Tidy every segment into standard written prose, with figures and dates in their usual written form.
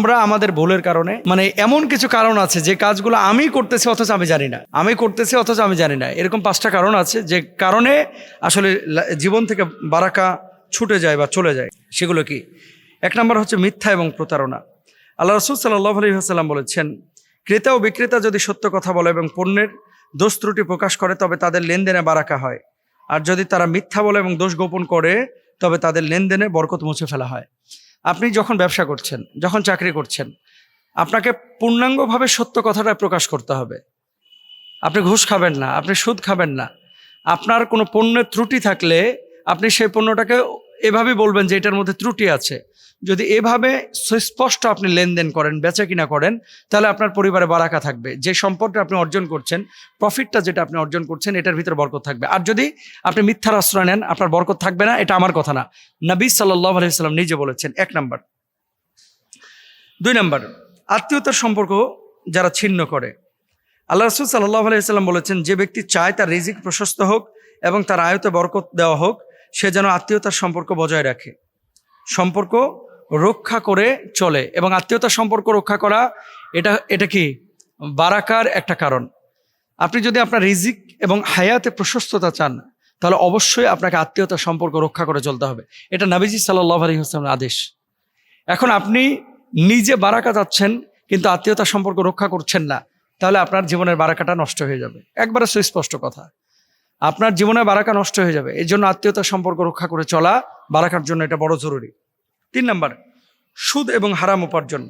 আমরা আমাদের ভুলের কারণে, মানে এমন কিছু কারণ আছে যে কাজগুলো আমি করতেছি অথচ আমি জানি না, এরকম 5টা কারণ আছে যে কারণে আসলে জীবন থেকে বারাকা ছুটে যায় বা চলে যায়। সেগুলো কি? 1 নম্বর হচ্ছে মিথ্যা এবং প্রতারণা। আল্লাহ রাসূল সাল্লাল্লাহু আলাইহি ওয়াসাল্লাম বলেছেন, ক্রেতা ও বিক্রেতা যদি সত্য কথা বলে এবং পণ্যের দোষ ত্রুটি প্রকাশ করে তবে তাদের লেনদেনে বারাকা হয়, আর যদি তারা মিথ্যা বলে এবং দোষ গোপন করে তবে তাদের লেনদেনে বরকত মুছে ফেলা হয়। আপনি যখন ব্যবসা করছেন, যখন চাকরি করছেন, আপনাকে পূর্ণাঙ্গভাবে সত্য কথাটা প্রকাশ করতে হবে। আপনি ঘুষ খাবেন না, আপনি সুদ খাবেন না। আপনার কোনো পণ্যের ত্রুটি থাকলে আপনি সেই পণ্যটাকে এভাবে বলবেন যে এটার মধ্যে ত্রুটি আছে। যদি এভাবে সুস্পষ্ট আপনি লেনদেন করেন, বেচা কিনা করেন, তাহলে আপনার পরিবারে বারাকা থাকবে। যে সম্পদটা আপনি অর্জন করছেন, প্রফিটটা যেটা আপনি অর্জন করছেন, এটার ভিতরে বরকত থাকবে। আর যদি আপনি মিথ্যার আশ্রয় নেন, আপনার বরকত থাকবে না। এটা আমার কথা না, নবী সাল্লাল্লাহু আলাইহি ওয়াসাল্লাম নিজে বলেছেন। 1 নম্বর। 2 নম্বর, আত্মীয়তার সম্পর্ক যারা ছিন্ন করে। আল্লাহ রাসূল সাল্লাল্লাহু আলাইহি ওয়াসাল্লাম বলেছেন, যে ব্যক্তি চায় তার রিজিক প্রশস্ত হোক এবং তার আয়তে বরকত দেওয়া হোক, সে যেন আত্মীয়তার সম্পর্ক বজায় রাখে, সম্পর্ক রক্ষা করে চলে। এবং আত্মীয়তার সম্পর্ক রক্ষা করা এটা কি বারাকার একটা কারণ। আপনি যদি আপনার রিজিক এবং হায়াতে প্রশস্ততা চান, তাহলে অবশ্যই আপনাকে আত্মীয়তার সম্পর্ক রক্ষা করে চলতে হবে। এটা নবীজি সাল্লাল্লাহু আলাইহি ওয়াসাল্লামের আদেশ। এখন আপনি নিজে বারাকা চাচ্ছেন কিন্তু আত্মীয়তার সম্পর্ক রক্ষা করছেন না, তাহলে আপনার জীবনের বারাকাটা নষ্ট হয়ে যাবে। একবারে সুস্পষ্ট কথা, আপনার জীবনে বারাকা নষ্ট হয়ে যাবে। এই জন্য আত্মীয়তার সম্পর্ক রক্ষা করে চলা বারাকার জন্য এটা বড় জরুরি। 3 নম্বর, সুদ এবং হারাম উপার্জন।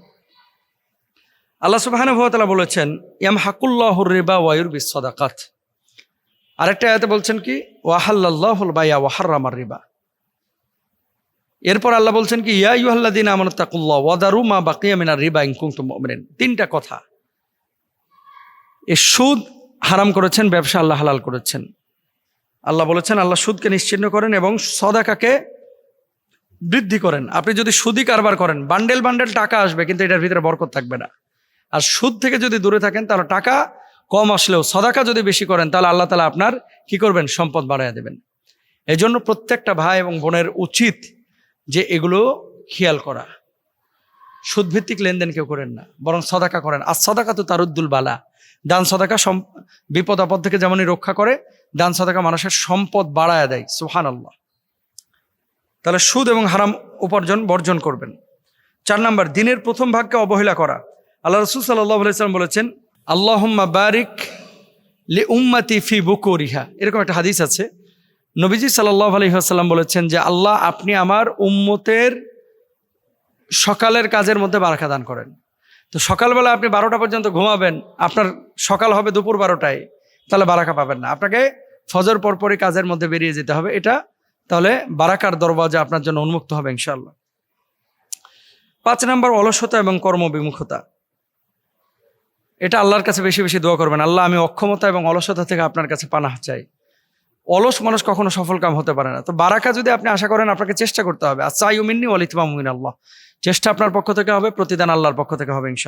আল্লাহ সুবহানাহু ওয়া তাআলা বলেছেন, ইয়ামহাকুল্লাহুর রিবা ওয়া ইউরবিস সাদাকাত। আরেকটা আয়াতে বলছেন কি, ওয়া হাল্লাল্লাহুল বাই'a ওয়া হাররামার রিবা। এরপর আল্লাহ বলছেন কি, ইয়া আইয়ুহাল্লাযীনা আমানুত্তাকুল্লাহ ওয়া দারু মা বাকিয়া মিনার রিবা ইন কুনতুম মুমিনিন। 3টা কথা। এই সুদ হারাম করেছেন, ব্যবসা আল্লাহ হালাল করেছেন। আল্লাহ বলেছেন, আল্লাহ সুদকে নিশ্চিহ্ন করেন এবং সদাকাকে বৃদ্ধি করেন। আপনি যদি সুদি কারবার করেন, বান্ডেল বান্ডেল টাকা আসবে কিন্তু এটার ভিতরে বরকত থাকবে না। আর সুদ থেকে যদি দূরে থাকেন, তাহলে টাকা কম আসলেও সদাকা যদি বেশি করেন, তাহলে আল্লাহ তাআলা আপনার কি করবেন? সম্পদ বাড়াইয়া দেবেন। এই জন্য প্রত্যেকটা ভাই এবং বোনের উচিত যে এগুলো খেয়াল করা। সুদভিত্তিক লেনদেন কেউ করেন না, বরং সদাকা করেন। আর সদাকা তো তারুদ্দুল বালা। দান সদাকা বিপদ আপদ থেকে যেমনই রক্ষা করে, দান সদাকা মানুষের সম্পদ বাড়ায় দেয়। সুবহানাল্লাহ। তাহলে সুদ এবং হারাম উপার্জন বর্জন করবেন। 4 নম্বর, দিনের প্রথম ভাগকে অবহেলা করা। আল্লাহ রাসূল সাল্লাল্লাহু আলাইহি ওয়াসাল্লাম বলেছেন, আল্লাহুম্মা বারিক লি উম্মতি ফি বুকুরিহা। এরকম একটা হাদিস আছে। নবীজি সাল্লাল্লাহু আলাইহি ওয়াসাল্লাম বলেছেন যে, আল্লাহ আপনি আমার উম্মতের সকালের কাজের মধ্যে বারাকা দান করেন। তো সকালবেলা আপনি 12টা পর্যন্ত ঘুমাবেন, আপনার সকাল হবে দুপুর 12টায়, তাহলে বারাকা পাবেন না। আপনাকে ফজর পরপরই কাজের মধ্যে বেরিয়ে যেতে হবে। এটা তাহলে বারাকার দরওয়াজা আপনার জন্য উন্মুক্ত হবে ইনশাআল্লাহ। 5 নম্বর, অলসতা এবং কর্মবিমুখতা। এটা আল্লাহর কাছে বেশি বেশি দোয়া করবেন, আল্লাহ আমি অক্ষমতা এবং অলসতা থেকে আপনার কাছে পানাহ চাই। অলস মানুষ কখনো সফল কাম হতে পারে না। তো বারাকা যদি আপনি আশা করেন, আপনাকে চেষ্টা করতে হবে। আচ্ছা ইউমিন্নি ওয়াল ইতমামু মিনাল্লাহ। চেষ্টা আপনার পক্ষ থেকে হবে, প্রতিদান আল্লাহর পক্ষ থেকে হবে ইনশাআল্লাহ।